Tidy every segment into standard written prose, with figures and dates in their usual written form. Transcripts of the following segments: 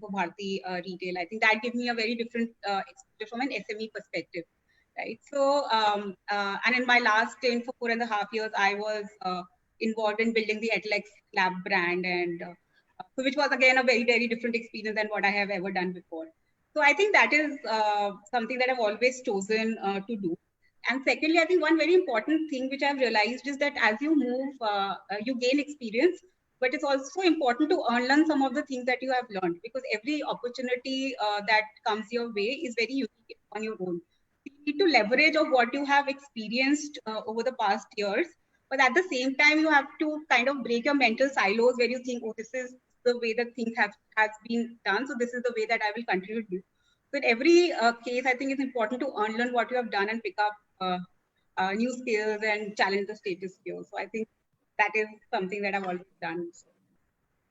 for Bharti Retail. I think that gave me a very different exposure from an SME perspective, right? So, and in my last stint for 4.5 years, I was involved in building the Etelex Lab brand, and so which was again a very, very different experience than what I have ever done before. So I think that is something that I've always chosen to do. And secondly, I think one very important thing which I've realized is that as you move, you gain experience, but it's also important to unlearn some of the things that you have learned, because every opportunity that comes your way is very unique on your own. You need to leverage of what you have experienced over the past years, but at the same time, you have to kind of break your mental silos where you think, oh, this is the way that things has been done, so this is the way that I will continue to do. So in every case, I think it's important to unlearn what you have done and pick up new skills and challenge the status quo. So I think that is something that I've always done.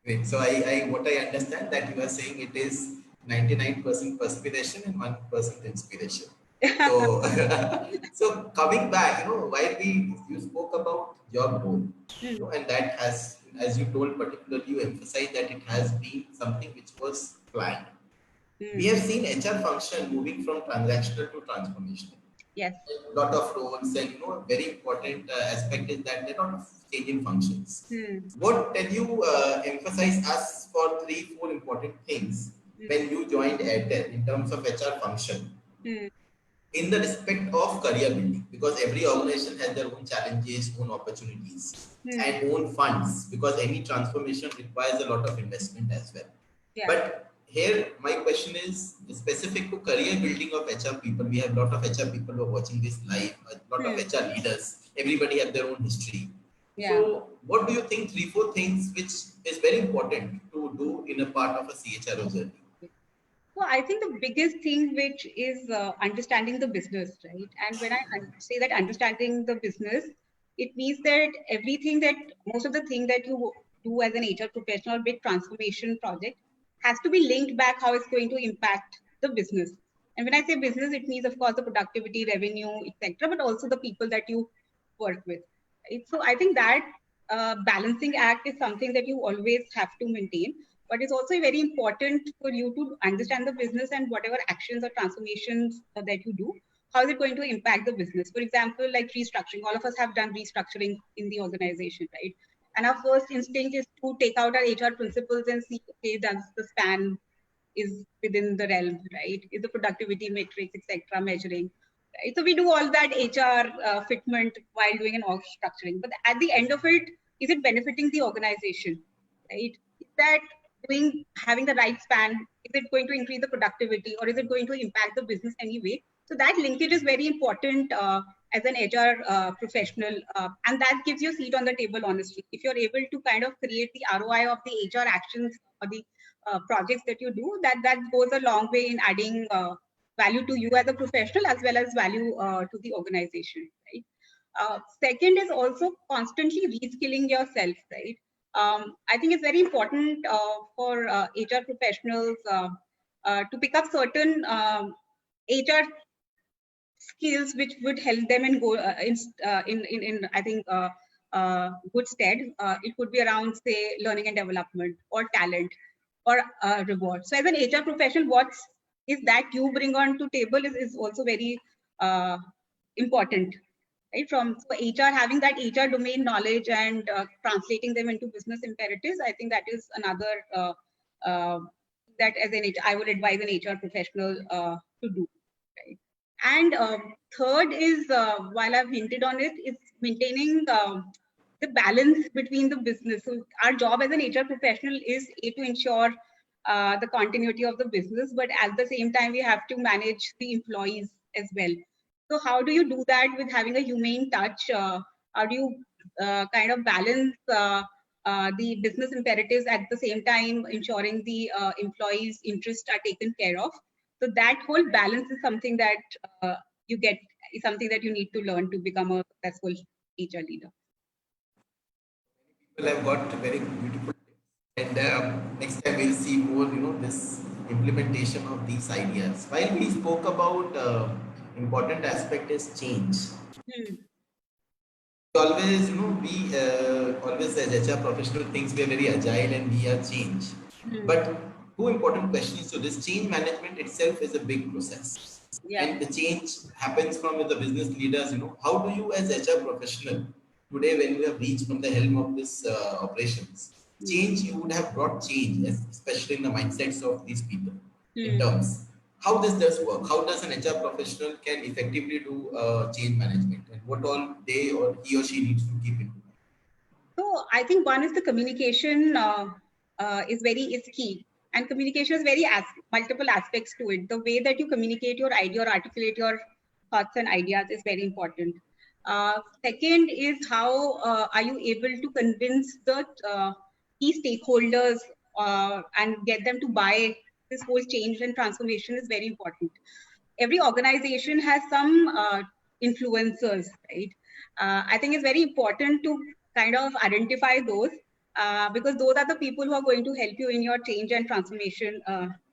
Great. So what I understand that you are saying it is 99% perspiration and 1% inspiration. So, so coming back, while you spoke about your goal, and that has, as you told particularly, you emphasized that it has been something which was planned. We have seen HR function moving from transactional to transformational. Yes. A lot of roles, and very important aspect is that there are a lot of changing functions. What can you emphasize us for 3-4 important things when you joined Airtel in terms of HR function? In the respect of career building, because every organization has their own challenges, own opportunities, and own funds, because any transformation requires a lot of investment as well. Yeah. But here, my question is specific to career building of HR people. We have a lot of HR people who are watching this live, a lot of HR leaders. Everybody have their own history. Yeah. So, what do you think 3-4 things which is very important to do in a part of a CHRO journey? So I think the biggest thing which is understanding the business, right? And when I say that understanding the business, it means that most of the thing that you do as an HR professional, big transformation project, has to be linked back how it's going to impact the business. And when I say business, it means, of course, the productivity, revenue, etc., but also the people that you work with. Right? So I think that balancing act is something that you always have to maintain. But it's also very important for you to understand the business and whatever actions or transformations that you do, how is it going to impact the business? For example, like restructuring. All of us have done restructuring in the organization, right? And our first instinct is to take out our HR principles and see, okay, does the span is within the realm, right? Is the productivity metrics, etc., measuring, right? So we do all that HR fitment while doing an org structuring. But at the end of it, is it benefiting the organization, right? Is that having the right span, is it going to increase the productivity, or is it going to impact the business anyway? So that linkage is very important as an HR professional, and that gives you a seat on the table, honestly. If you're able to kind of create the ROI of the HR actions or the projects that you do, that goes a long way in adding value to you as a professional as well as value to the organization, right? Second is also constantly reskilling yourself, right? I think it's very important for HR professionals to pick up certain HR skills which would help them in I think good stead. It could be around, say, learning and development or talent or reward. So as an HR professional, what is that you bring on to table is also very important. Right? From HR, having that HR domain knowledge and translating them into business imperatives, I think that is another that as an I would advise an HR professional to do. Right? And third is, while I've hinted on it, is maintaining the balance between the business. So our job as an HR professional is to ensure the continuity of the business, but at the same time, we have to manage the employees as well. So how do you do that with having a humane touch? How do you kind of balance the business imperatives at the same time ensuring the employees' interests are taken care of? So that whole balance is something that is something that you need to learn to become a successful HR leader. People have got very beautiful tips, and next time we'll see more, this implementation of these ideas. While we spoke about important aspect is change. Always, we always as HR professional thinks we are very agile and we are change. But two important questions. So this change management itself is a big process. Yeah. And the change happens from the business leaders, how do you as HR professional today, when you have reached from the helm of this operations, change, you would have brought change, especially in the mindsets of these people in terms. How this does work? How does an HR professional can effectively do change management, and what all they or he or she needs to keep in mind? So I think one is the communication is key, and communication is very multiple aspects to it. The way that you communicate your idea or articulate your thoughts and ideas is very important. Second is how are you able to convince the key stakeholders and get them to buy this whole change and transformation is very important. Every organization has some influencers, right? I think it's very important to kind of identify those because those are the people who are going to help you in your change and transformation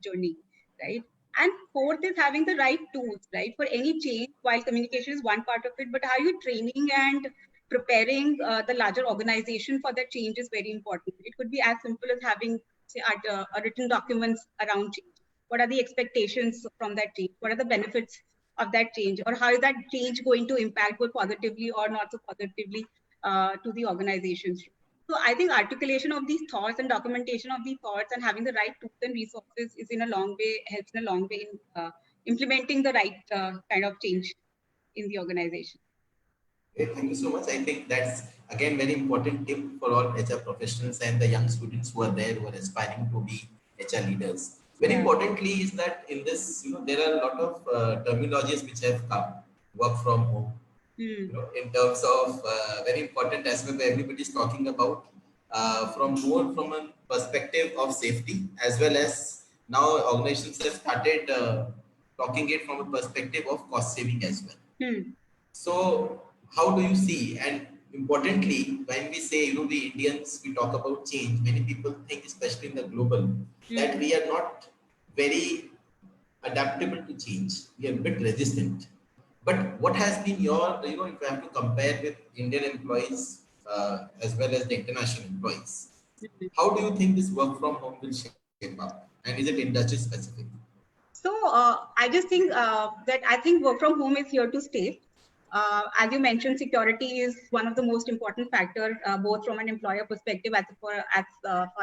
journey, right? And fourth is having the right tools, right? For any change, while communication is one part of it, but how you training and preparing the larger organization for that change is very important. It could be as simple as having, say, a written documents around change. What are the expectations from that change? What are the benefits of that change? Or how is that change going to impact both positively or not so positively to the organizations? So I think articulation of these thoughts and documentation of these thoughts and having the right tools and resources is in a long way, helps in a long way in implementing the right kind of change in the organization. Okay, thank you so much. I think that's again very important tip for all HR professionals and the young students who are there who are aspiring to be HR leaders. Very importantly is that in this, there are a lot of terminologies which have come, work from home, in terms of very important aspect that everybody is talking about from more from a perspective of safety, as well as now organizations have started talking it from a perspective of cost saving as well. So how do you see, and importantly, when we say, the Indians, we talk about change, many people think, especially in the global, that we are not very adaptable to change. We are a bit resistant. But what has been your, if you have to compare with Indian employees as well as the international employees, how do you think this work from home will shape up? And is it industry specific? So I just think that I think work from home is here to stay. As you mentioned, security is one of the most important factors, both from an employer perspective as far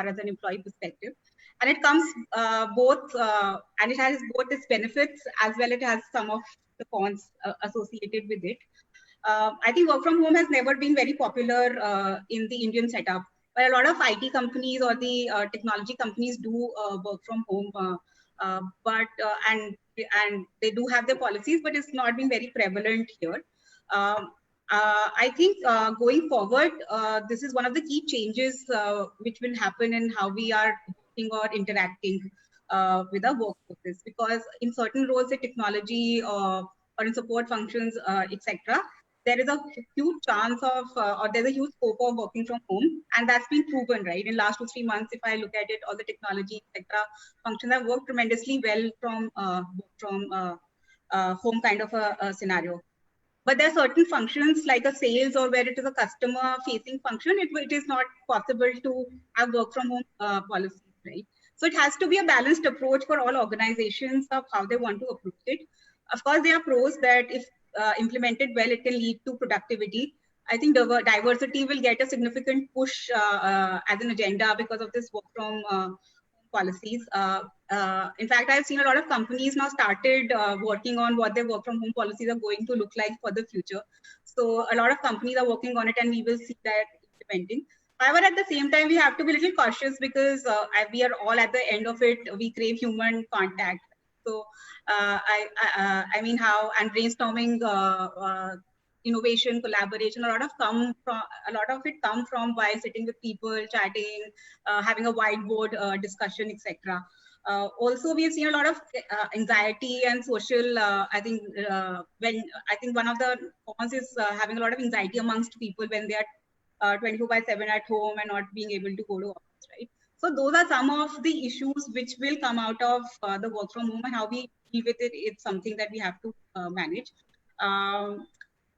as an employee perspective. And it comes and it has both its benefits as well it has some of the cons associated with it. I think work from home has never been very popular in the Indian setup, but a lot of IT companies or the technology companies do work from home, and they do have their policies, but it's not been very prevalent here. I think going forward, this is one of the key changes which will happen in how we are working or interacting with our workforces, because in certain roles, the technology or in support functions, etc., there is a huge chance of, or there's a huge scope of working from home, and that's been proven, right? In last 2-3 months, if I look at it, all the technology, etc., functions have worked tremendously well from home kind of a scenario. But there are certain functions like a sales or where it is a customer facing function, it is not possible to have work from home policies, right? So it has to be a balanced approach for all organizations of how they want to approach it. Of course, there are pros that if implemented well, it can lead to productivity. I think diversity will get a significant push as an agenda because of this work from policies. In fact, I've seen a lot of companies now started working on what their work from home policies are going to look like for the future. So a lot of companies are working on it, and we will see that implementing. However, at the same time, we have to be a little cautious because we are all at the end of it. We crave human contact. So I mean, how and brainstorming, innovation, collaboration, a lot of it come from by sitting with people, chatting, having a whiteboard discussion, etc. Also, we have seen a lot of anxiety and social. I think one of the cons is having a lot of anxiety amongst people when they are 24/7 at home and not being able to go to office, right? So those are some of the issues which will come out of the work from home, and how we deal with it. It's something that we have to manage.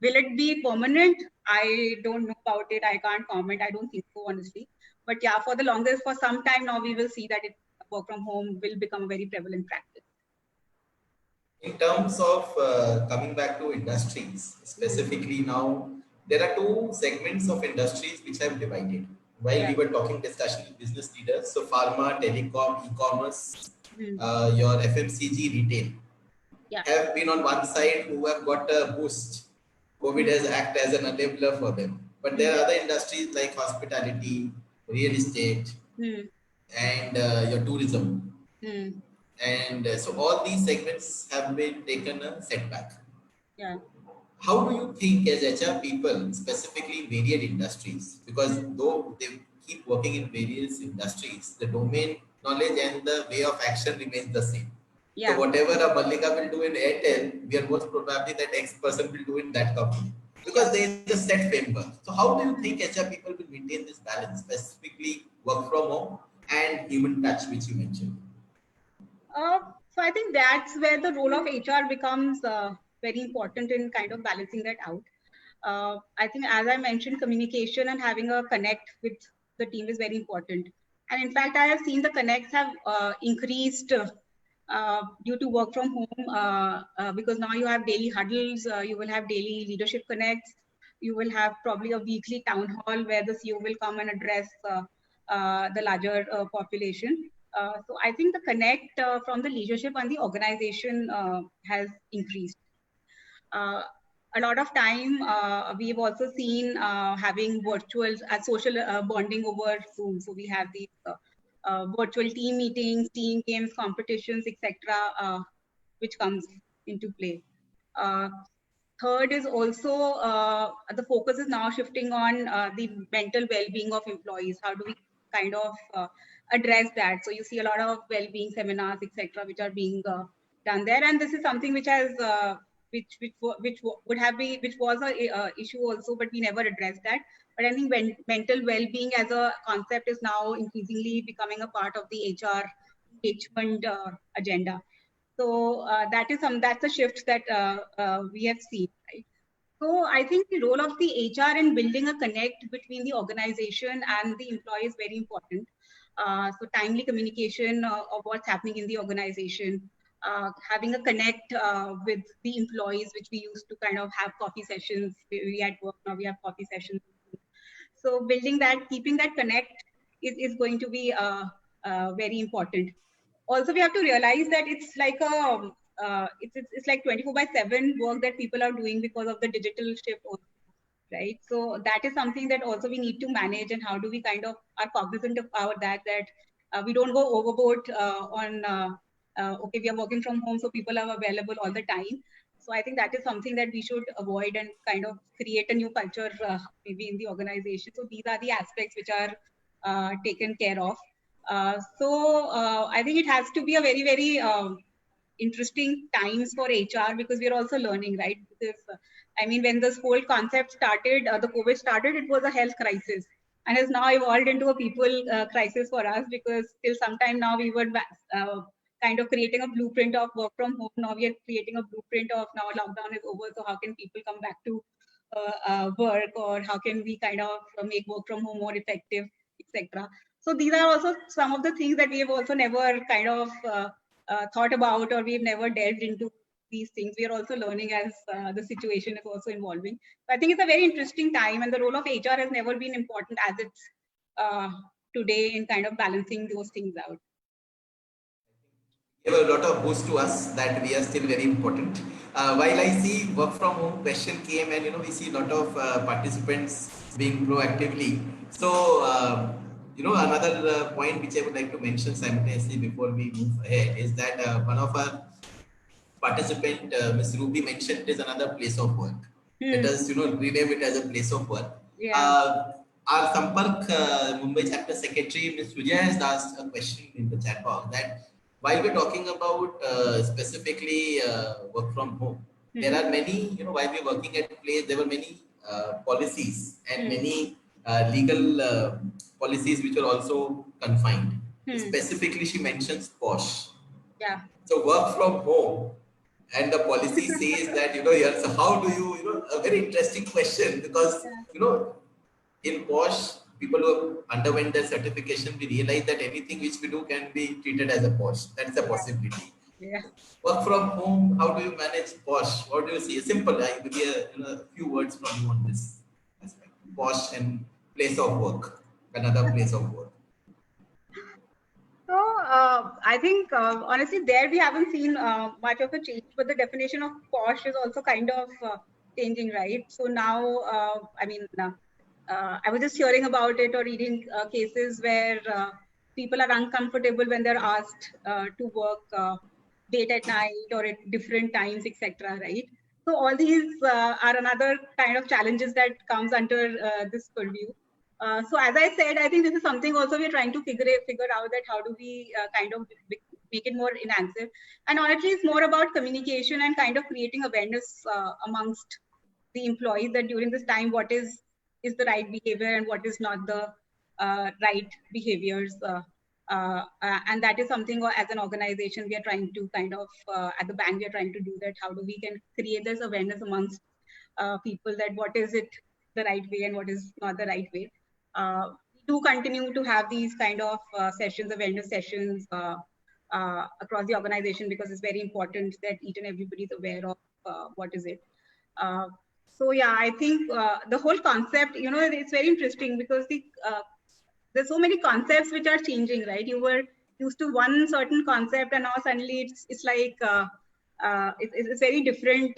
Will it be permanent? I don't know about it. I can't comment. I don't think so, honestly. But yeah, for the longest, for some time now, we will see that it work from home will become a very prevalent practice. In terms of coming back to industries, specifically now, there are two segments of industries which have divided. While we were talking discussion with business leaders, so pharma, telecom, e-commerce, your FMCG, retail, have been on one side who have got a boost. COVID has acted as an enabler for them. But there are other industries like hospitality, real estate, and your tourism. And so all these segments have been taken a setback. How do you think as HR people, specifically in varied industries, because though they keep working in various industries, the domain knowledge and the way of action remains the same. So whatever a Mallika will do in Airtel, we are most probably that X person will do in that company. Because there is a set framework. So how do you think HR people will maintain this balance, specifically work from home and human touch, which you mentioned? So I think that's where the role of HR becomes very important in kind of balancing that out. I think, as I mentioned, communication and having a connect with the team is very important. And in fact, I have seen the connects have increased due to work from home because now you have daily huddles, you will have daily leadership connects, you will have probably a weekly town hall where the CEO will come and address the larger population. So I think the connect from the leadership and the organization has increased. A lot of time we've also seen having virtual social bonding over Zoom. So we have these virtual team meetings, team games, competitions, etc., which comes into play. Third is also the focus is now shifting on the mental well-being of employees. How do we kind of address that? So you see a lot of well-being seminars, etc., which are being done there, and this is something which has which was a issue also, but we never addressed that. But I think mental well-being as a concept is now increasingly becoming a part of the HR engagement agenda. So that's a shift that we have seen, right? So I think the role of the HR in building a connect between the organization and the employee is very important. So timely communication of what's happening in the organization, having a connect with the employees, which we used to kind of have coffee sessions. We at work now we have coffee sessions. So building that, keeping that connect is going to be very important. Also, we have to realize that it's like it's like 24/7 work that people are doing because of the digital shift also, right? So that is something that also we need to manage, and how do we kind of are cognizant of that we don't go overboard on okay, we are working from home, so people are available all the time. So I think that is something that we should avoid and kind of create a new culture maybe in the organization. So these are the aspects which are taken care of. So I think it has to be a very, very interesting times for HR, because we're also learning, right? Because I mean, when this whole concept started, the COVID started, it was a health crisis, and has now evolved into a people crisis for us, because till sometime now we were kind of creating a blueprint of work from home. Now we are creating a blueprint of now lockdown is over, so how can people come back to work, or how can we kind of make work from home more effective, etc. So these are also some of the things that we have also never kind of thought about, or we've never delved into these things. We are also learning as the situation is also evolving. So I think it's a very interesting time, and the role of HR has never been important as it's today in kind of balancing those things out. You have a lot of boost to us that we are still very important. While I see work from home question came, and we see a lot of participants being proactively. So another point which I would like to mention simultaneously before we move ahead is that one of our participant, Ms. Ruby, mentioned is another place of work. Let us rename it as a place of work. Our Sampark Mumbai chapter secretary, Ms. Sujaya, has asked a question in the chat box that while we're talking about specifically work from home, there are many, while we're working at place, there were many policies and many legal policies which are also confined. Specifically, she mentions POSH. So work from home, and the policy says that, so how do you, a very interesting question, because, in POSH, people who underwent their certification, we realize that anything which we do can be treated as a posh. That's a possibility. Yeah. Work from home, how do you manage posh? What do you see? Simple. I will get a few words from you on this aspect. Posh and place of work, another place of work. So I think honestly there we haven't seen much of a change, but the definition of posh is also kind of changing, right? So now, I mean, I was just hearing about it or reading cases where people are uncomfortable when they're asked to work late at night or at different times, etc. Right? So all these are another kind of challenges that comes under this purview. So as I said, I think this is something also we're trying to figure out that how do we kind of make it more enhanced. And honestly, it's more about communication and kind of creating awareness amongst the employees that during this time, what is the right behavior and what is not the right behaviors. And that is something as an organization we are trying to kind of, at the bank, we are trying to do that. How do we can create this awareness amongst people that what is it the right way and what is not the right way. We do continue to have these kind of sessions, awareness sessions across the organization because it's very important that each and everybody is aware of what is it. So yeah, I think the whole concept, it's very interesting because there's so many concepts which are changing, right? You were used to one certain concept and now suddenly it's like it's very different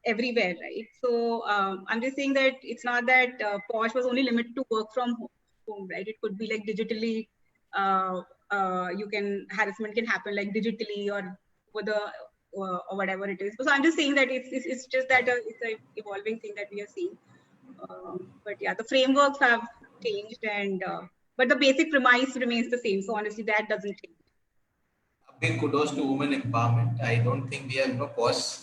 everywhere, right? So I'm just saying that it's not that Posh was only limited to work from home, right? It could be like digitally, harassment can happen like digitally or with the or whatever it is. So I'm just saying that it's just that it's an evolving thing that we are seeing. But yeah, the frameworks have changed and but the basic premise remains the same. So honestly, that doesn't change. A big kudos to women empowerment. I don't think we have pause.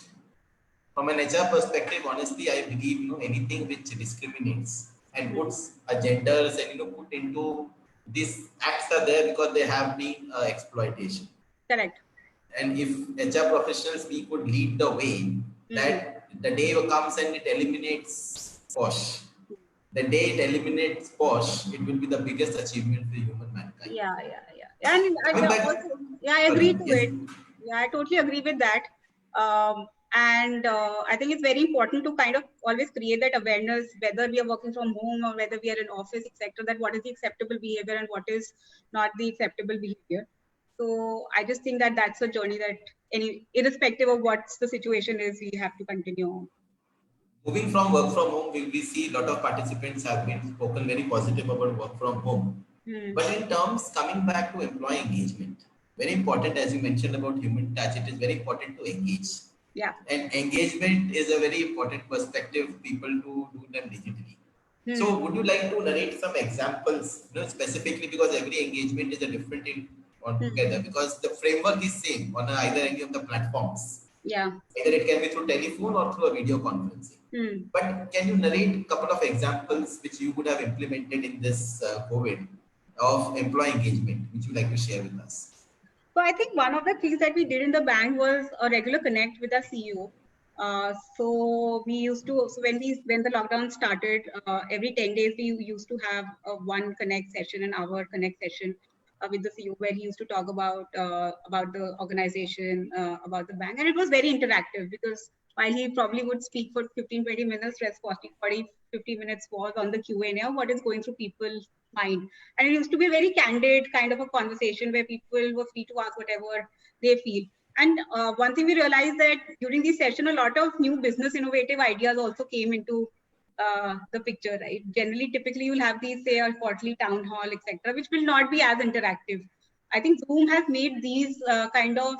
From an HR perspective, honestly, I believe anything which discriminates and puts agendas and put into these acts are there because they have been exploitation. Correct. And if HR professionals, we could lead the way, that the day comes and it eliminates posh. The day it eliminates posh, it will be the biggest achievement for human mankind. Yeah. And I agree to it. Yeah, I totally agree with that. And I think it's very important to kind of always create that awareness, whether we are working from home or whether we are in office, etc., that what is the acceptable behavior and what is not the acceptable behavior. So I just think that that's a journey that irrespective of what the situation is, we have to continue on. Moving from work from home, we see a lot of participants have been spoken very positive about work from home. But in terms coming back to employee engagement, very important, as you mentioned about human touch, it is very important to engage. Yeah. And engagement is a very important perspective people to do them digitally. So would you like to narrate some examples, specifically because every engagement is a different thing altogether, because the framework is same on either any of the platforms. Yeah. Either it can be through telephone or through a video conferencing. But can you narrate a couple of examples which you would have implemented in this COVID of employee engagement, which you like to share with us? So I think one of the things that we did in the bank was a regular connect with our CEO. So we used to, when the lockdown started, every 10 days we used to have one connect session, an hour connect session with the CEO, where he used to talk about the organization, about the bank, and it was very interactive because while he probably would speak for 15-20 minutes, rest 40-50 minutes was on the Q&A of what is going through people's mind. And it used to be a very candid kind of a conversation where people were free to ask whatever they feel. And one thing we realized that during this session, a lot of new business innovative ideas also came into the picture, right? Generally, typically you'll have these, say, a quarterly town hall, etc., which will not be as interactive. I think Zoom has made these kind of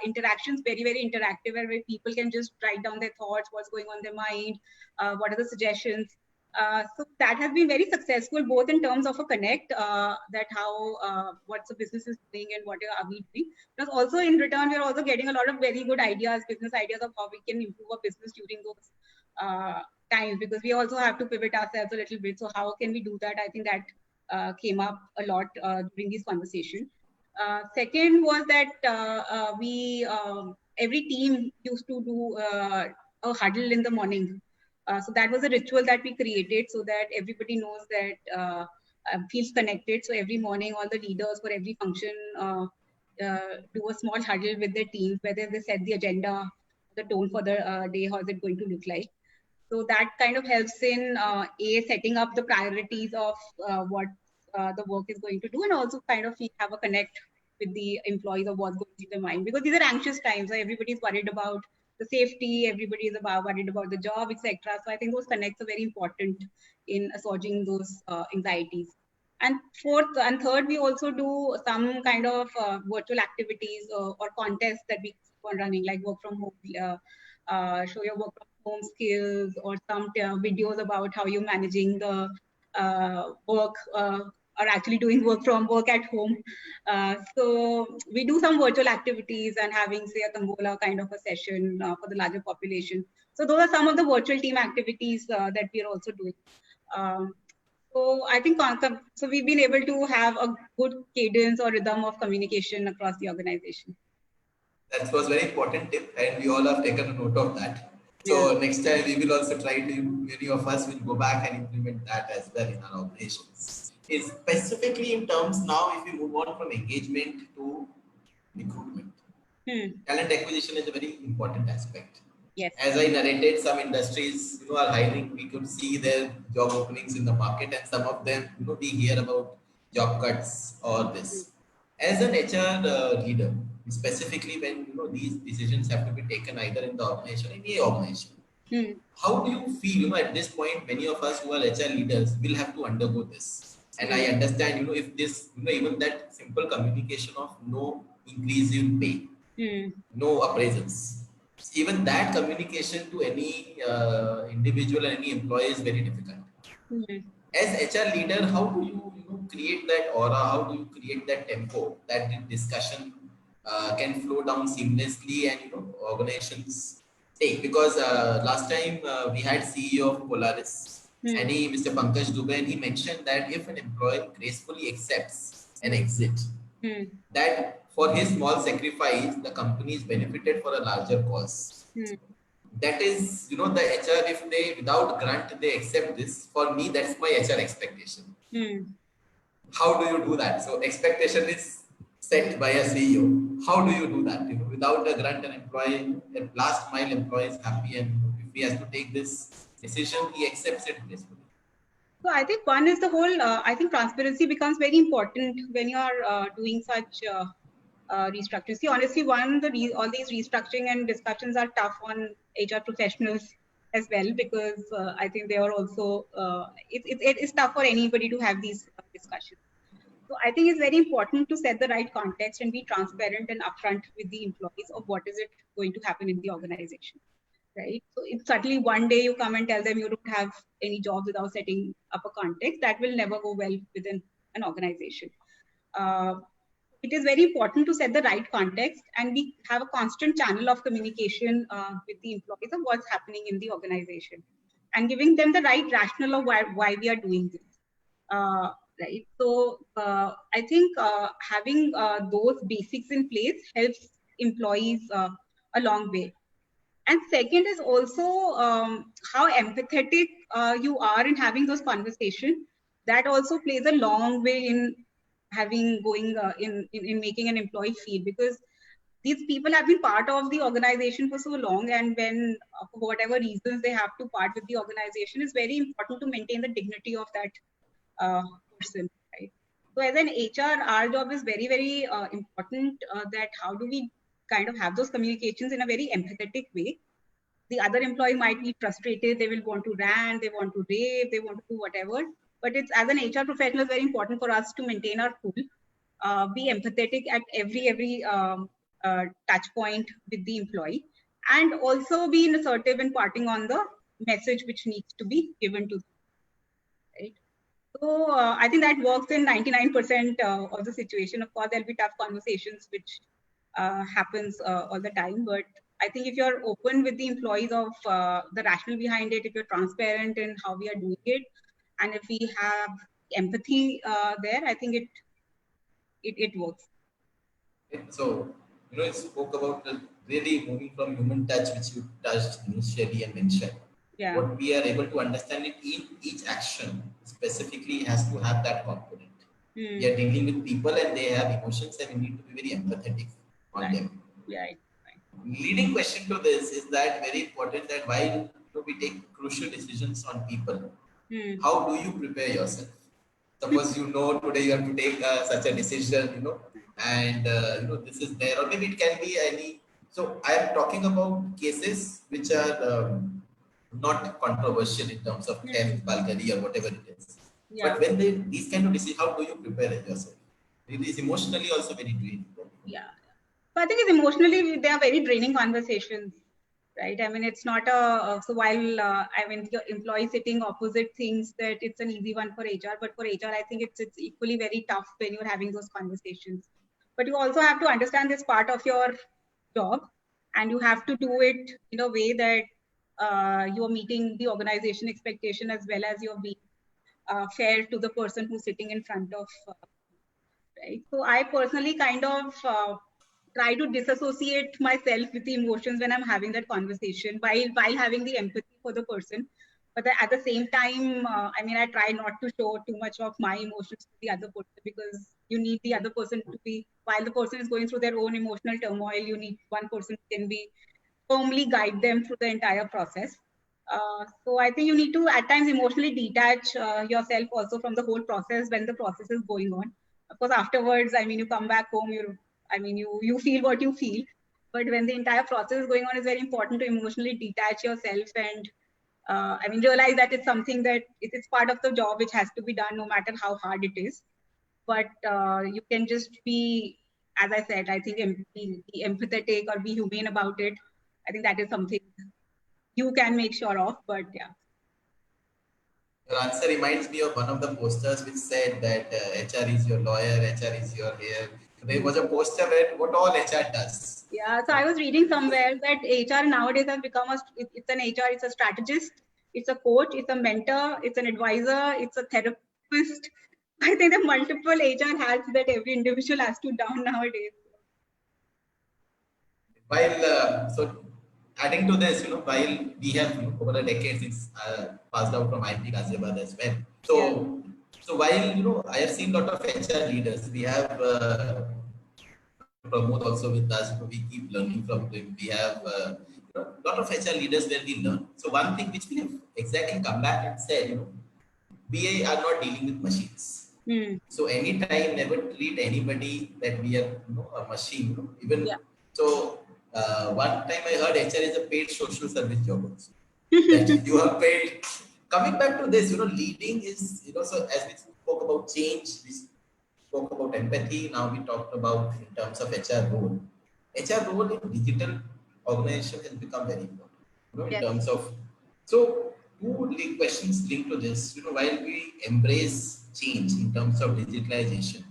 interactions very, very interactive, where people can just write down their thoughts, what's going on in their mind, what are the suggestions. So that has been very successful, both in terms of a connect, that how what the business is doing and what are we doing. Because also in return, we're also getting a lot of very good ideas, business ideas of how we can improve our business during those times, because we also have to pivot ourselves a little bit. So how can we do that? I think that came up a lot during this conversation. Second was that we every team used to do a huddle in the morning. So that was a ritual that we created so that everybody knows that feels connected. So every morning, all the leaders for every function do a small huddle with their teams, whether they set the agenda, the tone for the day, how is it going to look like. So that kind of helps in setting up the priorities of what the work is going to do, and also kind of have a connect with the employees of what's going through their mind, because these are anxious times. So everybody's worried about the safety, everybody is worried about the job, etc. So I think those connects are very important in assuaging those anxieties. And fourth and third, we also do some kind of virtual activities or contests that we keep on running, like work from home, show your work from home skills, or some videos about how you're managing the work or actually doing work at home. So we do some virtual activities and having, say, a Tangola kind of a session for the larger population. So those are some of the virtual team activities that we are also doing. So I think so we've been able to have a good cadence or rhythm of communication across the organization. That was very important tip, and we all have taken a note of that. So next time we will also try to, many of us will go back and implement that as well in our operations. Is specifically in terms now, if we move on from engagement to recruitment. Talent acquisition is a very important aspect. Yes. As I narrated, some industries, are hiring. We could see their job openings in the market, and some of them, we hear about job cuts or this. As an HR leader, specifically when these decisions have to be taken either in the organization or any organization, how do you feel? At this point, many of us who are HR leaders will have to undergo this. And I understand, if this, even that simple communication of no increase in pay, no appraisals, even that communication to any individual and any employee is very difficult. As HR leader, how do you, create that aura? How do you create that tempo that the discussion can flow down seamlessly and organizations take? Because last time we had CEO of Polaris, and Mr. Pankaj Dubey, and he mentioned that if an employee gracefully accepts an exit, that for his small sacrifice, the company is benefited for a larger cause. That is, the HR, if they, without grant, they accept this, for me, that's my HR expectation. How do you do that? So expectation is set by a CEO. How do you do that? Without a grant, an employee, a last mile employee is happy, and if he has to take this decision, he accepts it gracefully. So I think one is the whole, I think transparency becomes very important when you are doing such restructuring. See, honestly, all these restructuring and discussions are tough on HR professionals as well, because I think they are also, it is tough for anybody to have these discussions. So I think it's very important to set the right context and be transparent and upfront with the employees of what is it going to happen in the organization. Right. So if suddenly one day you come and tell them you don't have any jobs without setting up a context, that will never go well within an organization. It is very important to set the right context, and we have a constant channel of communication with the employees of what's happening in the organization, and giving them the right rationale of why we are doing this. Right. So I think having those basics in place helps employees a long way. And second is also how empathetic you are in having those conversations. That also plays a long way in in making an employee feel, because these people have been part of the organization for so long, and when for whatever reasons they have to part with the organization, it's very important to maintain the dignity of that person, right? So as an HR, our job is very, very important, that how do we kind of have those communications in a very empathetic way. The other employee might be frustrated, they will want to rant, they want to rave, they want to do whatever. But it's, as an HR professional, very important for us to maintain our cool, be empathetic at every touch point with the employee, and also be assertive in parting on the message which needs to be given to them. Right? So I think that works in 99% of the situation. Of course, there'll be tough conversations which happens all the time, but I think if you're open with the employees of the rationale behind it, if you're transparent in how we are doing it, and if we have empathy there, I think it works. So, you spoke about the really moving from human touch, which you touched initially and mentioned. Yeah. What we are able to understand it in each action specifically has to have that component. We are dealing with people and they have emotions and we need to be very empathetic on them. Right. Leading question to this is that very important that while we take crucial decisions on people, how do you prepare yourself? Suppose today you have to take such a decision, and this is there, or maybe it can be any. So I am talking about cases which are not controversial in terms of health, bulky, or whatever it is. Yeah. But when these kind of decisions, how do you prepare yourself? It is emotionally also very draining. Yeah. So I think it's emotionally, they are very draining conversations, right? I mean, it's not so while, your employee sitting opposite thinks that it's an easy one for HR, but for HR, I think it's equally very tough when you're having those conversations. But you also have to understand this part of your job, and you have to do it in a way that you're meeting the organization expectation as well as you're being fair to the person who's sitting in front of, right? So I personally kind of try to disassociate myself with the emotions when I'm having that conversation while having the empathy for the person. But at the same time, I try not to show too much of my emotions to the other person, because you need the other person to be, while the person is going through their own emotional turmoil, you need one person who can be firmly guide them through the entire process. So I think you need to at times emotionally detach yourself also from the whole process when the process is going on. Of course, afterwards, you come back home, you feel what you feel. But when the entire process is going on, it's very important to emotionally detach yourself and realize that it's something that it's part of the job which has to be done no matter how hard it is. But you can just be, as I said, I think be empathetic or be humane about it. I think that is something you can make sure of, but yeah. Your answer reminds me of one of the posters which said that HR is your lawyer, HR is your hair. There was a poster where what all HR does. Yeah, so I was reading somewhere that HR nowadays has become it's an HR, it's a strategist, it's a coach, it's a mentor, it's an advisor, it's a therapist. I think the multiple HR hats that every individual has to don nowadays. While adding to this, while we have over the decades, it's passed out from IIT Ghaziabad as well. So while I have seen a lot of HR leaders, we have Pramod also with us. We keep learning from them. We have a lot of HR leaders where we learn. So one thing which we have exactly come back and said, we are not dealing with machines. So anytime, never treat anybody that we are a machine. Even so. One time I heard HR is a paid social service job also. That you are paid. Coming back to this, leading is, so as we spoke about change, we spoke about empathy. Now we talked about in terms of HR role. HR role in digital organization has become very important. In terms of, so two questions linked to this. While we embrace change in terms of digitalization,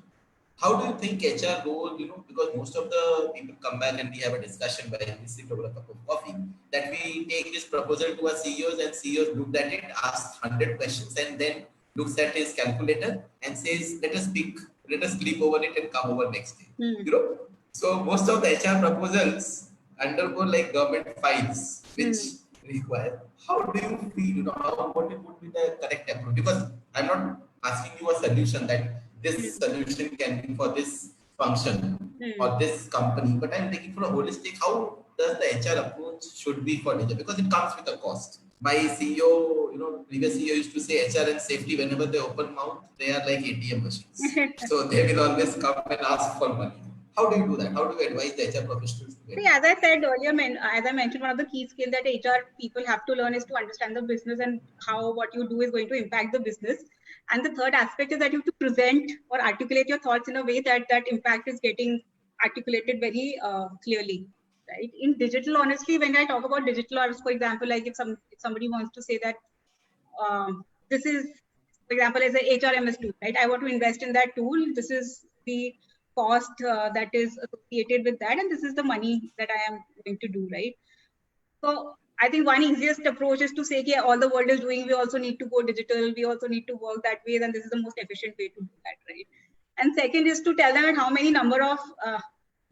how do you think HR role, because most of the people come back and we have a discussion while we sit over a cup of coffee, that we take this proposal to our CEOs and CEOs look at it, ask 100 questions and then looks at his calculator and says, let us sleep over it and come over next day. So most of the HR proposals undergo like government files, which require. How do you feel, what would be the correct approach? Because I'm not asking you a solution that this solution can be for this function or this company, but I'm taking for a holistic, how does the HR approach should be for digital? Because it comes with a cost. My CEO, previous CEO used to say HR and safety, whenever they open mouth, they are like ATM machines. So they will always come and ask for money. How do you do that? How do you advise the HR professionals to See, as I said earlier, as I mentioned, one of the key skills that HR people have to learn is to understand the business and how what you do is going to impact the business. And the third aspect is that you have to present or articulate your thoughts in a way that that impact is getting articulated very clearly. Right? In digital, honestly, when I talk about digital, or for example, like if somebody wants to say that this is, for example, as a HRMS tool, right? I want to invest in that tool. This is the cost that is associated with that, and this is the money that I am going to do, right? So I think one easiest approach is to say, yeah, all the world is doing, we also need to go digital, we also need to work that way, and this is the most efficient way to do that, right? And second is to tell them at how many number of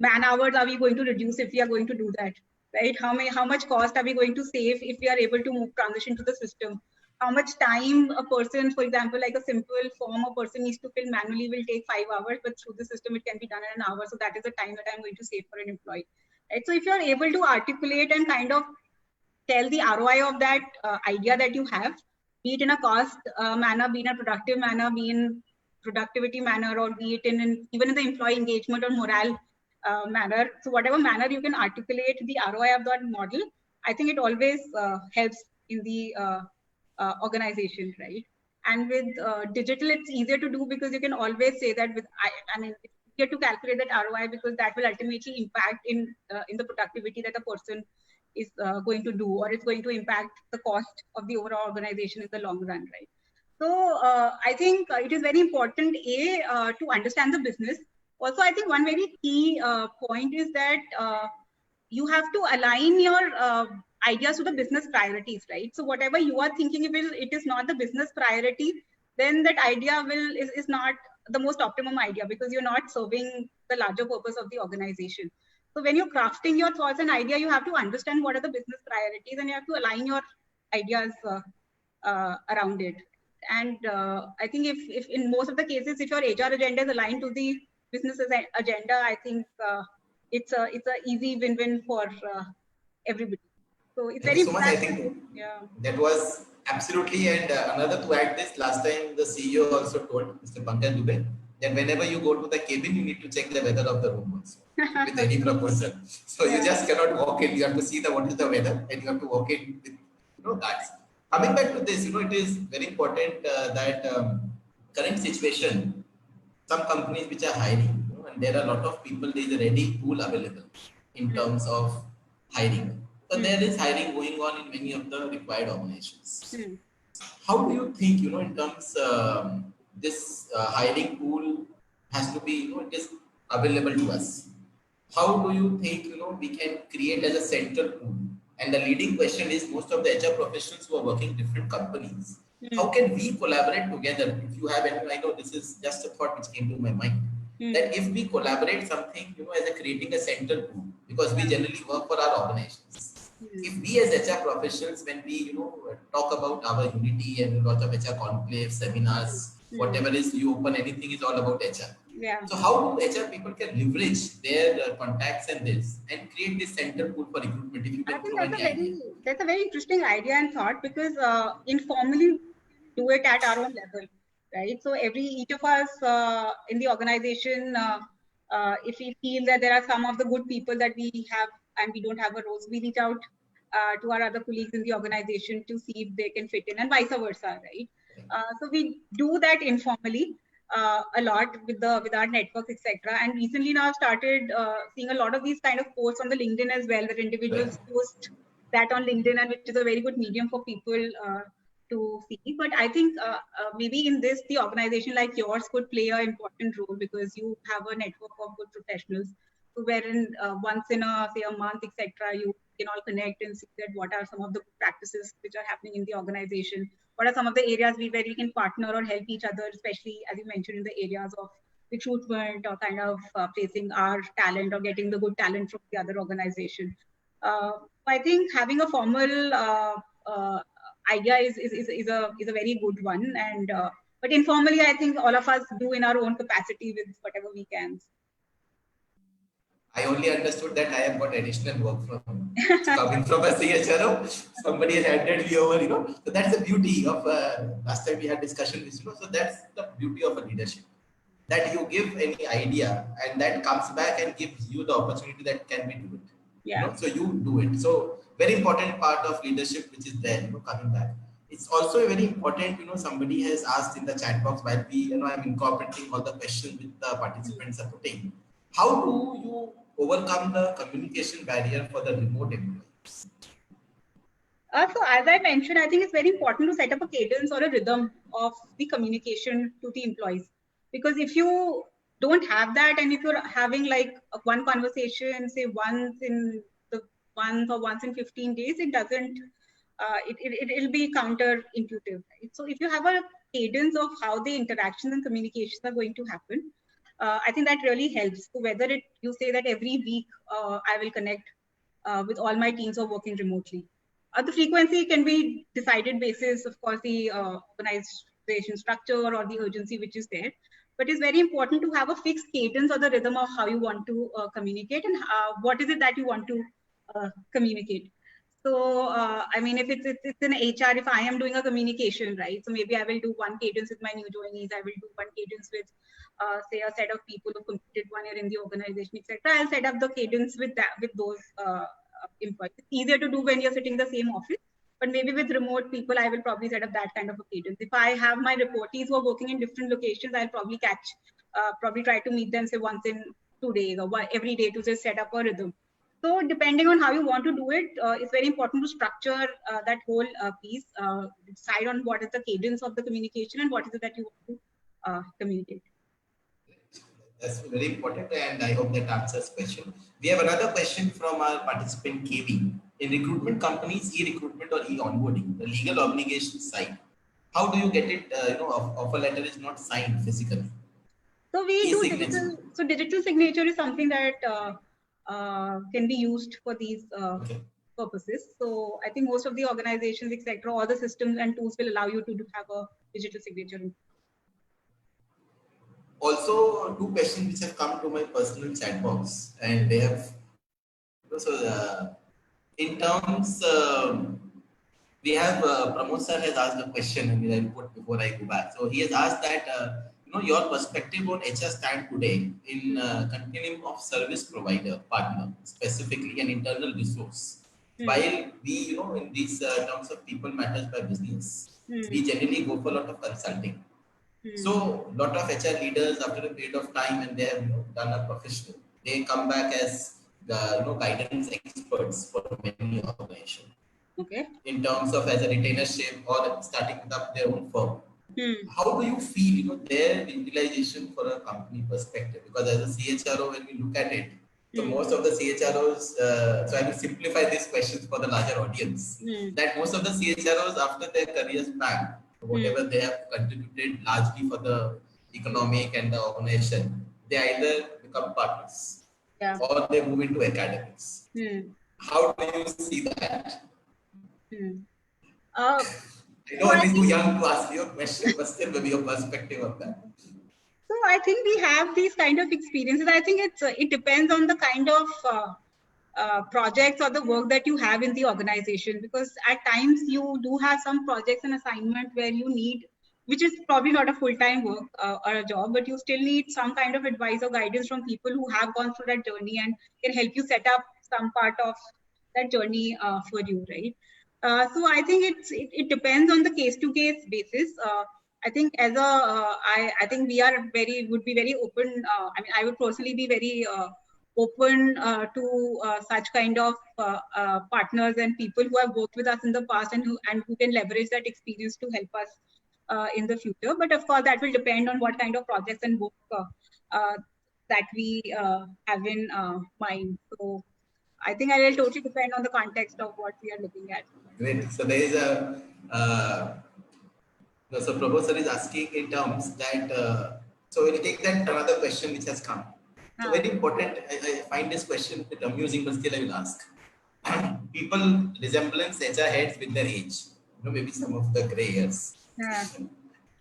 man hours are we going to reduce if we are going to do that, right? How much cost are we going to save if we are able to transition to the system? How much time a person, for example, like a simple form a person needs to fill manually will take 5 hours, but through the system it can be done in an hour. So that is the time that I'm going to save for an employee. Right? So if you're able to articulate and kind of tell the ROI of that idea that you have, be it in a cost manner, be in a productive manner, be in productivity manner, or be it in even in the employee engagement or morale manner. So whatever manner you can articulate the ROI of that model, I think it always helps in the organization, right? And with digital, it's easier to do because you can always say that I mean, it's easier to calculate that ROI because that will ultimately impact in the productivity that a person is going to do, or it's going to impact the cost of the overall organization in the long run, right? So I think it is very important, to understand the business. Also, I think one very key point is that you have to align your ideas to the business priorities, right? So whatever you are thinking, if it is not the business priority, then that idea is not the most optimum idea because you're not serving the larger purpose of the organization. So when you're crafting your thoughts and idea, you have to understand what are the business priorities and you have to align your ideas around it. And I think if in most of the cases, if your HR agenda is aligned to the business agenda, I think it's a easy win-win for everybody. So it's Thank very you so much. I important. think Yeah. that was absolutely, and another to add this, last time the CEO also told Mr. Pankaj Dubey that whenever you go to the cabin, you need to check the weather of the room also with any proposal. So you just cannot walk in. You have to see what is the weather, and you have to walk in with that. Coming back to this, it is very important that current situation, some companies which are hiring, and there are a lot of people, there is a ready pool available in terms of hiring. So there is hiring going on in many of the required organizations. How do you think, in terms this hiring pool has to be, it is available to us? How do you think, we can create as a central pool? And the leading question is most of the HR professionals who are working in different companies, how can we collaborate together? If you have any, I know this is just a thought which came to my mind, that if we collaborate something, as a creating a central pool, because we generally work for our organizations. If we as HR professionals, when we, talk about our unity and lot of HR conclaves, seminars, whatever is you open, anything is all about HR. Yeah. So how do HR people can leverage their contacts and this and create this center pool for recruitment? If you can throw any idea. That's a very interesting idea and thought because informally do it at our own level, right? So each of us in the organization, if we feel that there are some of the good people that we have and we don't have a role, so we reach out to our other colleagues in the organization to see if they can fit in, and vice versa, right? So we do that informally a lot with our networks, etc. And recently now I've started seeing a lot of these kind of posts on the LinkedIn as well, that individuals post that on LinkedIn, and which is a very good medium for people to see. But I think maybe in this, the organization like yours could play an important role because you have a network of good professionals. So wherein once in a month, etc., you can all connect and see that what are some of the practices which are happening in the organization. What are some of the areas where we can partner or help each other, especially as you mentioned in the areas of recruitment or kind of placing our talent or getting the good talent from the other organization. I think having a formal idea is a very good one, and but informally, I think all of us do in our own capacity with whatever we can. I only understood that I have got additional work from coming from a CHRO. Somebody has handed me over, So that's the beauty of last time we had discussion with, So that's the beauty of a leadership. That you give any idea and that comes back and gives you the opportunity that can we do it. Yeah. So you do it. So very important part of leadership which is there, coming back. It's also a very important, somebody has asked in the chat box while we, I'm incorporating all the questions with the participants are putting. How do you overcome the communication barrier for the remote employees? So as I mentioned, I think it's very important to set up a cadence or a rhythm of the communication to the employees. Because if you don't have that, and if you're having like one conversation, say once in the month or once in 15 days, it doesn't, it'll be counterintuitive. Right? So if you have a cadence of how the interactions and communications are going to happen, I think that really helps. So whether you say that every week I will connect with all my teams are working remotely. The frequency can be decided basis, of course, the organization structure or the urgency which is there. But it's very important to have a fixed cadence or the rhythm of how you want to communicate and what is it that you want to communicate. So, I mean, if it's in HR, if I am doing a communication, right? So maybe I will do one cadence with my new joinees. I will do one cadence with, say, a set of people who completed 1 year in the organization, etc. I'll set up the cadence with that, with those employees. It's easier to do when you're sitting in the same office, but maybe with remote people, I will probably set up that kind of a cadence. If I have my reportees who are working in different locations, I'll probably probably try to meet them, say, once in 2 days or every day to just set up a rhythm. So depending on how you want to do it, it's very important to structure that whole piece, decide on what is the cadence of the communication and what is it that you want to communicate. That's very important, and I hope that answers question. We have another question from our participant KV. In recruitment companies, e-recruitment or e-onboarding, the legal obligation side, how do you get it? Offer letter is not signed physically. So we do digital. So digital signature is something that can be used for these purposes. So I think most of the organizations, etc., all the systems and tools will allow you to have a digital signature. Also, 2 questions which have come to my personal chat box, and they have in terms we have Pramod sir has asked a question, and I'll put before I go back. So he has asked that your perspective on HR stand today in continuum of service provider partner, specifically an internal resource. While we in these terms of people matters by business, we generally go for a lot of consulting. So a lot of HR leaders, after a period of time, and they have done a professional, they come back as the guidance experts for many organizations. Okay. In terms of as a retainership or starting up their own firm. How do you feel their utilization for a company perspective? Because as a CHRO, when we look at it, so most of the CHROs, so I will simplify these questions for the larger audience, that most of the CHROs after their career span, whatever they have contributed largely for the economic and the organization, they either become partners or they move into academics. How do you see that? I know it is too young to ask your question, but still maybe your perspective of that. So I think we have these kind of experiences. I think it depends on the kind of projects or the work that you have in the organization, because at times you do have some projects and assignment where you need, which is probably not a full-time work or a job, but you still need some kind of advice or guidance from people who have gone through that journey and can help you set up some part of that journey for you, right? So I think it depends on the case-to-case basis. I think as I think we would be very open. I mean, I would personally be very open to such kind of partners and people who have worked with us in the past and who can leverage that experience to help us in the future. But of course, that will depend on what kind of projects and work that we have in mind. So I think it will totally depend on the context of what we are looking at. Great. So there is so Professor is asking in terms that, so we'll take that another question which has come. So very important, I find this question a bit amusing, but still I will ask. People resemblance HR heads with their age, maybe some of the gray hairs.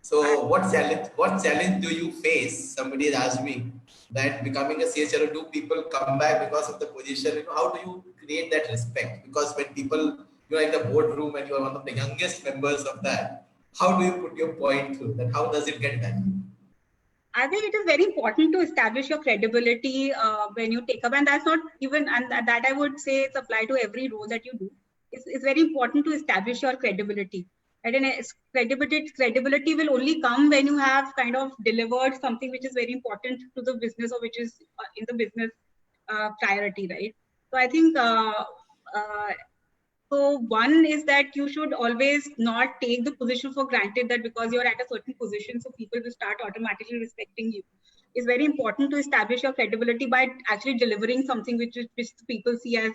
So what challenge do you face? Somebody has asked me that becoming a CHRO, do people come back because of the position? How do you create that respect? Because when people, you're in the boardroom and you are one of the youngest members of that, how do you put your point through that? How does it get done? I think it is very important to establish your credibility when you take up, and that's not even, and that I would say it's applied to every role that you do. It's very important to establish your credibility. And credibility will only come when you have kind of delivered something which is very important to the business or which is in the business priority, right? So I think so one is that you should always not take the position for granted that because you're at a certain position, so people will start automatically respecting you. It's very important to establish your credibility by actually delivering something which people see as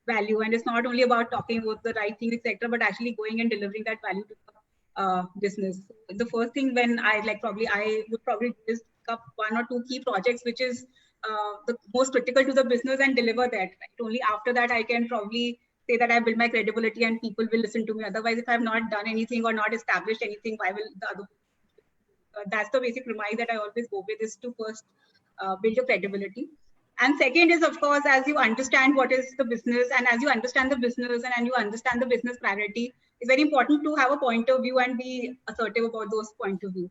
value. And it's not only about talking about the right thing, etc., but actually going and delivering that value to the business. So the first thing when I would probably just pick up 1 or 2 key projects, which is the most critical to the business and deliver that. Right? Only after that I can probably say that I build my credibility and people will listen to me. Otherwise, if I've not done anything or not established anything, why will the other? That's the basic premise that I always go with, is to first build your credibility. And second is, of course, as you understand what is the business, and as you understand the business and you understand the business priority, it's very important to have a point of view and be assertive about those point of view.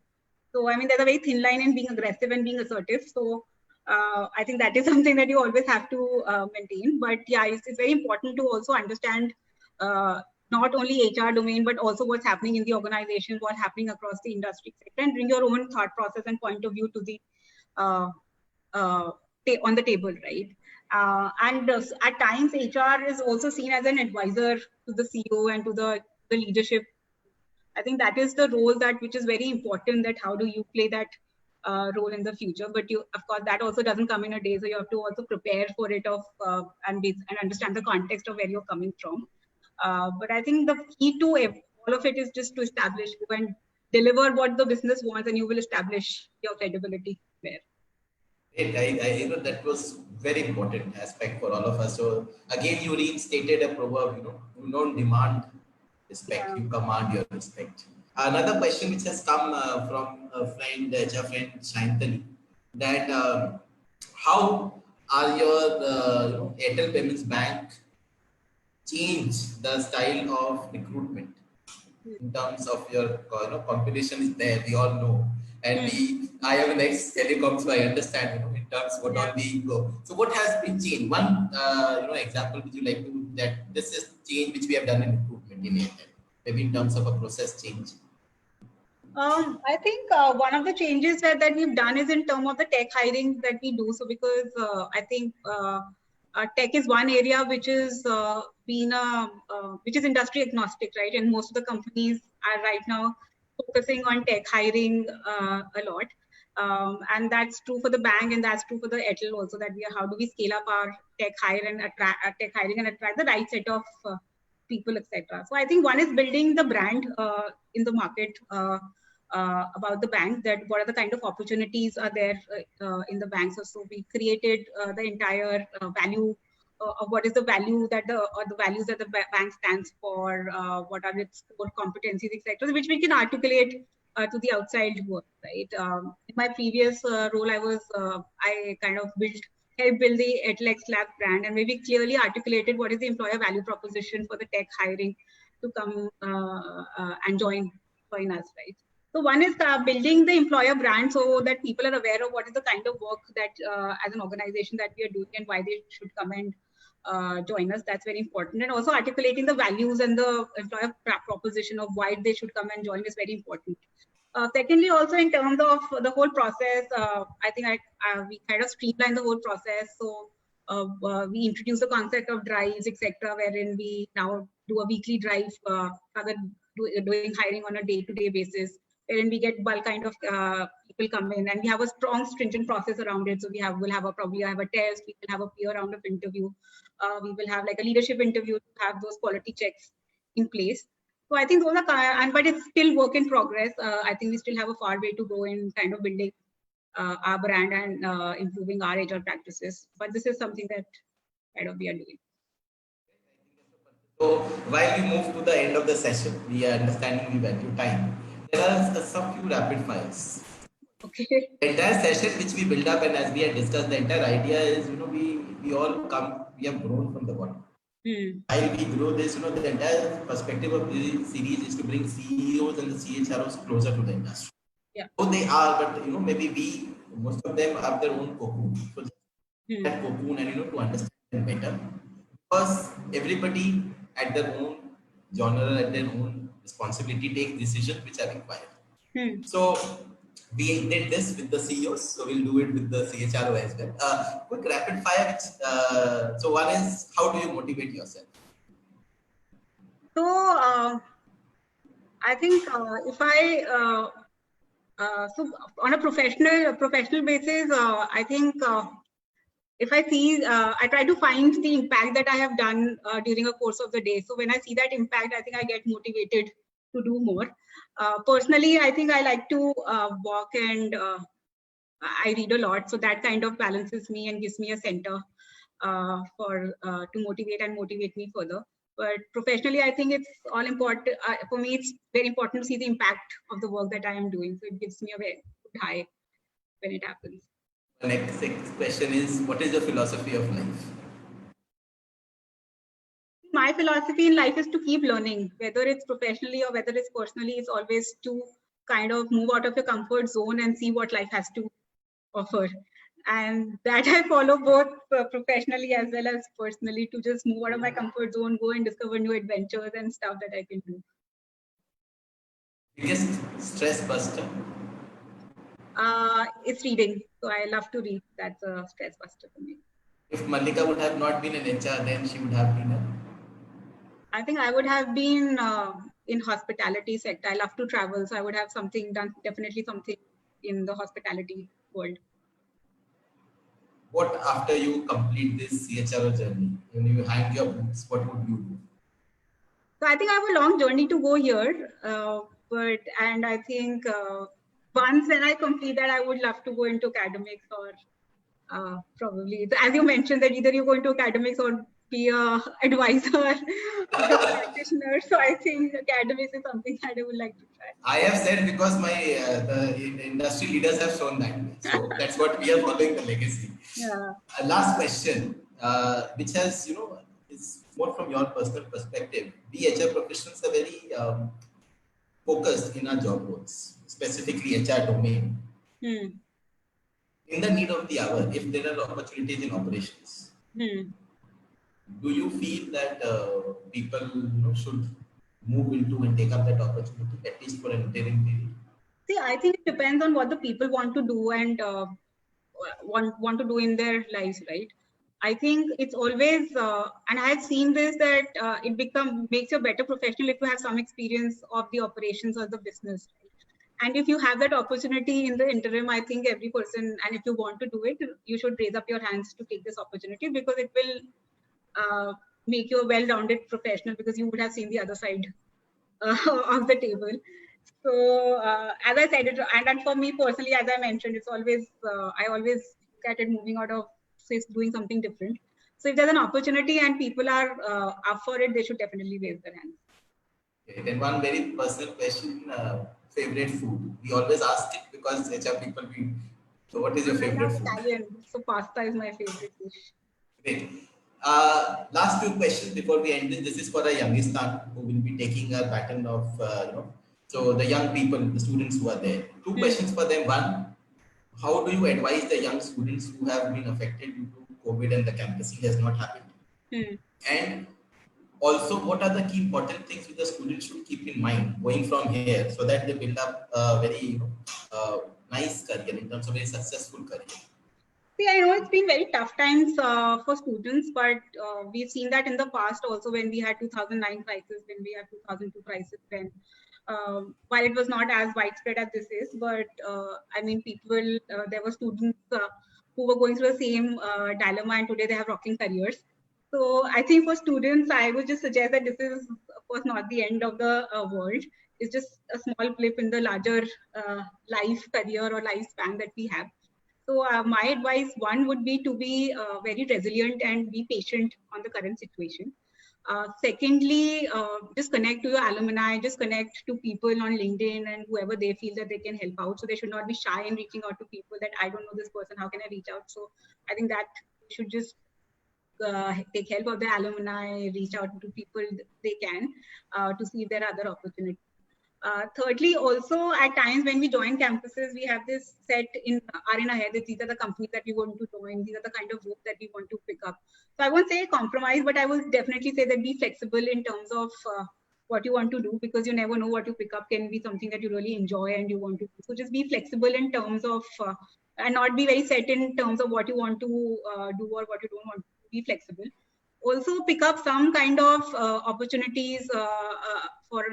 So, I mean, there's a very thin line in being aggressive and being assertive. So, I think that is something that you always have to maintain. But yeah, it's very important to also understand not only HR domain, but also what's happening in the organization, what's happening across the industry sector, and bring your own thought process and point of view to the on the table, right? And at times, HR is also seen as an advisor to the CEO and to the leadership. I think that is the role which is very important, that how do you play that role in the future. But of course, that also doesn't come in a day. So you have to also prepare for it and understand the context of where you're coming from. But I think the key to all of it is just to establish and deliver what the business wants, and you will establish your credibility there. That was very important aspect for all of us. So again, you reinstated a proverb, you don't demand respect, you command your respect. Another question which has come from a friend, HR friend, Shantani, that how are your Airtel Payments Bank change the style of recruitment in terms of your competition is there, we all know, and I am an ex-telecom, so I understand in terms what all we go. So what has been changed? One example would you like to, that this is change which we have done in recruitment in Airtel, maybe in terms of a process change? I think one of the changes that we've done is in terms of the tech hiring that we do. So because I think tech is one area which is which is industry agnostic, right? And most of the companies are right now focusing on tech hiring a lot. And that's true for the bank, and that's true for the Airtel also, that how do we scale up our tech hiring and attract the right set of people, etc. So I think one is building the brand in the market about the bank, that what are the kind of opportunities are there in the bank. So we created the entire value of what is the value that the values that the bank stands for, what are its core competencies, etc., which we can articulate to the outside world, right? In my previous role, I kind of helped build the Airtel Lab brand, and maybe clearly articulated what is the employer value proposition for the tech hiring to come and join us, right? So one is building the employer brand so that people are aware of what is the kind of work that as an organization that we are doing and why they should come and join us. That's very important. And also articulating the values and the employer proposition of why they should come and join is very important. Secondly, also in terms of the whole process, I think we kind of streamline the whole process. So we introduce the concept of drives, etc., wherein we now do a weekly drive rather than doing hiring on a day-to-day basis, wherein we get bulk kind of people come in, and we have a strong, stringent process around it. So we'll have probably have a test, we will have a peer round of interview, we will have like a leadership interview to have those quality checks in place. So I think those are, but it's still work in progress. I think we still have a far way to go in kind of building our brand and improving our HR practices. But this is something that kind of we are doing. So while we move to the end of the session, we are understanding the value time. There are some few rapid fires. Okay. The entire session which we build up, and as we had discussed, the entire idea is, we all we have grown from the bottom. While we grow this, the entire perspective of this series is to bring CEOs and the CHROs closer to the industry. Yeah. So they are, but maybe most of them have their own cocoon. So that cocoon, and to understand them better, because everybody at their own genre, at their own responsibility, takes decisions which are required. So we did this with the CEOs, so we'll do it with the CHRO as well. Quick rapid fire. So one is, how do you motivate yourself? So I think if I so on a professional basis, I think if I see, I try to find the impact that I have done during a course of the day. So when I see that impact, I think I get motivated to do more. Personally, I think I like to walk and I read a lot, so that kind of balances me and gives me a center to motivate me further. But professionally, I think it's all important. For me, it's very important to see the impact of the work that I am doing. So it gives me a very good high when it happens. The next question is, what is your philosophy of life? My philosophy in life is to keep learning, whether it's professionally or whether it's personally. It's always to kind of move out of your comfort zone and see what life has to offer. And that I follow both professionally as well as personally, to just move out of my comfort zone, go and discover new adventures and stuff that I can do. Biggest stress buster? It's reading. So I love to read. That's a stress buster for me. If Mallika would have not been an HR, then she would have been I think I would have been in hospitality sector. I love to travel, so I would have something done, definitely something in the hospitality world. What after you complete this CHRO journey, when you hang your boots, what would you do? So I think I have a long journey to go here, and I think once when I complete that, I would love to go into academics or probably, as you mentioned, that either you go into academics or be a advisor or a practitioner. So I think academics is something that I would like to try. I have said because my the industry leaders have shown that, so that's what we are following the legacy. Yeah. Last question, which has is more from your personal perspective. We HR professionals are very focused in our job roles, specifically HR domain. In the need of the hour, if there are opportunities in operations, do you feel that people should move into and take up that opportunity, at least for an interim period? See, I think it depends on what the people want to do and want to do in their lives, right? I think it's always, and I have seen this, that it makes you a better professional if you have some experience of the operations or the business. Right? And if you have that opportunity in the interim, I think every person, and if you want to do it, you should raise up your hands to take this opportunity, because it will make you a well-rounded professional, because you would have seen the other side of the table. So as I said, and for me personally, as I mentioned, it's always, I always look at it moving out of doing something different. So if there's an opportunity and people are up for it, they should definitely raise their hands. Okay, then one very personal question, favorite food. We always ask it because HR people, so what is your favorite food? Italian, so pasta is my favorite dish. Great. Last two questions before we end this. This is for a youngster who will be taking a pattern of, so the young people, the students who are there. Two questions for them. One, how do you advise the young students who have been affected due to COVID and the campusing has not happened? And also, what are the key important things which the students should keep in mind going from here, so that they build up a very nice career, in terms of a successful career? See, I know it's been very tough times for students, but we've seen that in the past also, when we had 2009 crisis, when we had 2002 crisis, when while it was not as widespread as this is, but I mean, people, there were students who were going through the same dilemma, and today they have rocking careers. So I think for students, I would just suggest that this is, of course, not the end of the world. It's just a small blip in the larger life, career, or lifespan that we have. So my advice, one, would be to be very resilient and be patient on the current situation. Secondly, just connect to your alumni, just connect to people on LinkedIn and whoever they feel that they can help out. So they should not be shy in reaching out to people that I don't know this person, how can I reach out? So I think that should just take help of the alumni, reach out to people they can to see if there are other opportunities. Thirdly, also at times when we join campuses, we have this set in our head that these are the companies that we want to join, these are the kind of work that we want to pick up. So I won't say compromise, but I will definitely say that be flexible in terms of what you want to do, because you never know what you pick up can be something that you really enjoy and you want to do. So just be flexible in terms of, and not be very set in terms of what you want to do or what you don't want to do. Be flexible. Also pick up some kind of opportunities for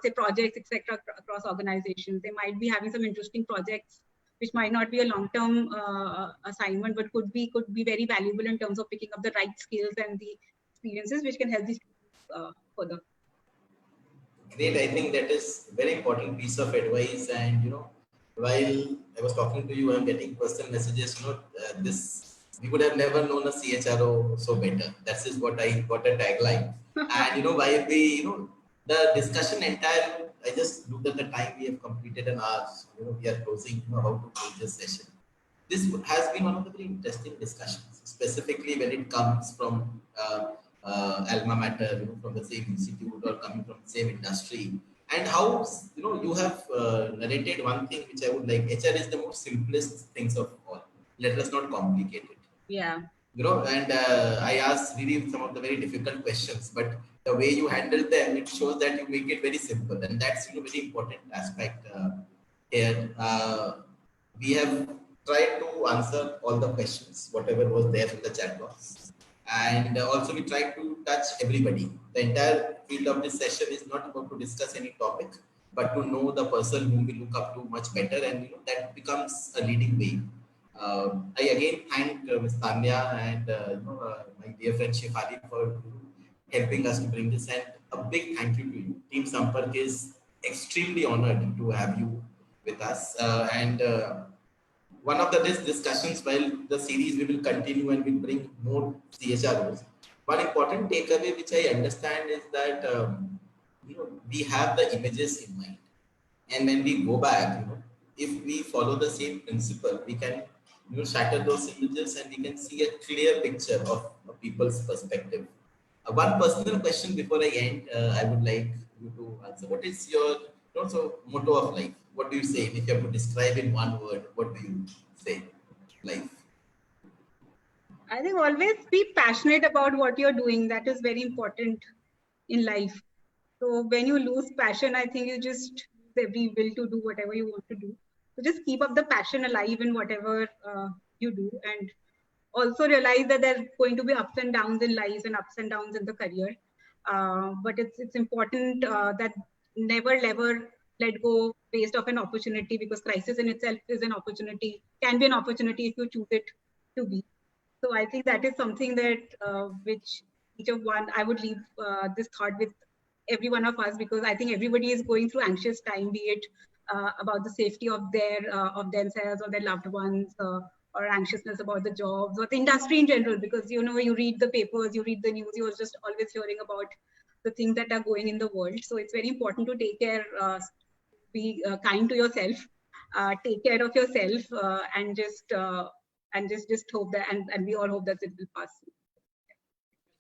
say projects, etc. across organizations. They might be having some interesting projects which might not be a long-term assignment, but could be very valuable in terms of picking up the right skills and the experiences which can help these students further. Great. I think that is a very important piece of advice, and while I was talking to you, I'm getting personal messages. This we would have never known a CHRO so better. That is what I got a tagline. And while we, the discussion entire, I just looked at the time. We have completed an hour. We are closing, about to close this session. This has been one of the very interesting discussions, specifically when it comes from alma mater, from the same institute or coming from the same industry. And how you have narrated one thing which I would like. HR is the most simplest things of all. Let us not complicate it. Yeah. And I asked really some of the very difficult questions, but the way you handle them, it shows that you make it very simple, and that's very important aspect here. We have tried to answer all the questions, whatever was there in the chat box, and also we tried to touch everybody. The entire field of this session is not about to discuss any topic, but to know the person whom we look up to much better, and that becomes a leading way. I again thank Ms. Tanya and my dear friend Shefali for helping us to bring this, and a big thank you to you. Team Sampark is extremely honored to have you with us, and one of the discussions while the series we will continue and we'll bring more CHROs. One important takeaway which I understand is that we have the images in mind, and when we go back, if we follow the same principle, we can shatter those images and we can see a clear picture of people's perspective. One personal question before I end, I would like you to answer. What is your motto of life? What do you say? If you have to describe in one word, what do you say? Life. I think always be passionate about what you're doing. That is very important in life. So when you lose passion, I think you just lose every will to do whatever you want to do. So just keep up the passion alive in whatever you do, and also realize that there's going to be ups and downs in life and ups and downs in the career. But it's important that never let go based off an opportunity, because crisis in itself is an opportunity, can be an opportunity if you choose it to be. So I think that is something that which each of one, I would leave this thought with every one of us, because I think everybody is going through anxious time, be it about the safety of of themselves or their loved ones, or anxiousness about the jobs or the industry in general, because you read the papers, you read the news, you're just always hearing about the things that are going in the world. So it's very important to take care, be kind to yourself, take care of yourself, and just hope that, and we all hope that it will pass.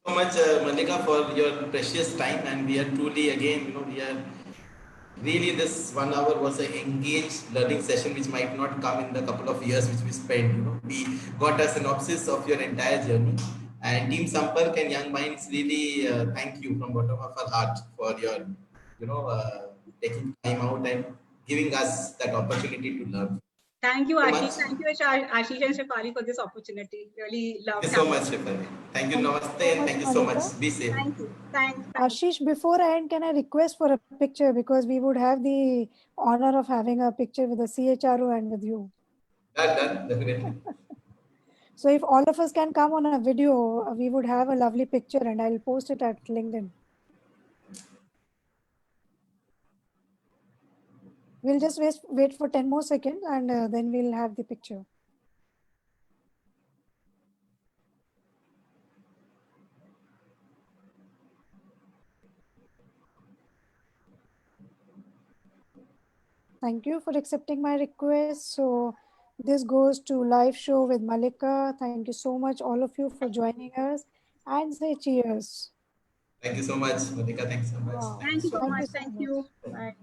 So much, Malika, for your precious time, and we are truly again, we are really, this 1 hour was an engaged learning session which might not come in the couple of years which we spent. We got a synopsis of your entire journey, and Team Sampark and Young Minds really thank you from bottom of our heart for your taking time out and giving us that opportunity to learn. Thank you, Ashish. Thank you, Ashish and Shefali, for this opportunity. Really love. Thank you so much, Shefali. Thank you, Namaste, and thank you so much. Be safe. Thank you. Thanks. Ashish, before I end, can I request for a picture, because we would have the honor of having a picture with the CHRO and with you. Done, definitely. So if all of us can come on a video, we would have a lovely picture, and I'll post it at LinkedIn. We'll just wait for 10 more seconds, and then we'll have the picture. Thank you for accepting my request. So this goes to live show with Malika. Thank you so much, all of you, for joining us, and say cheers. Thank you so much, Malika. Thanks so much. Wow. Thank you so much. Thank you. Bye.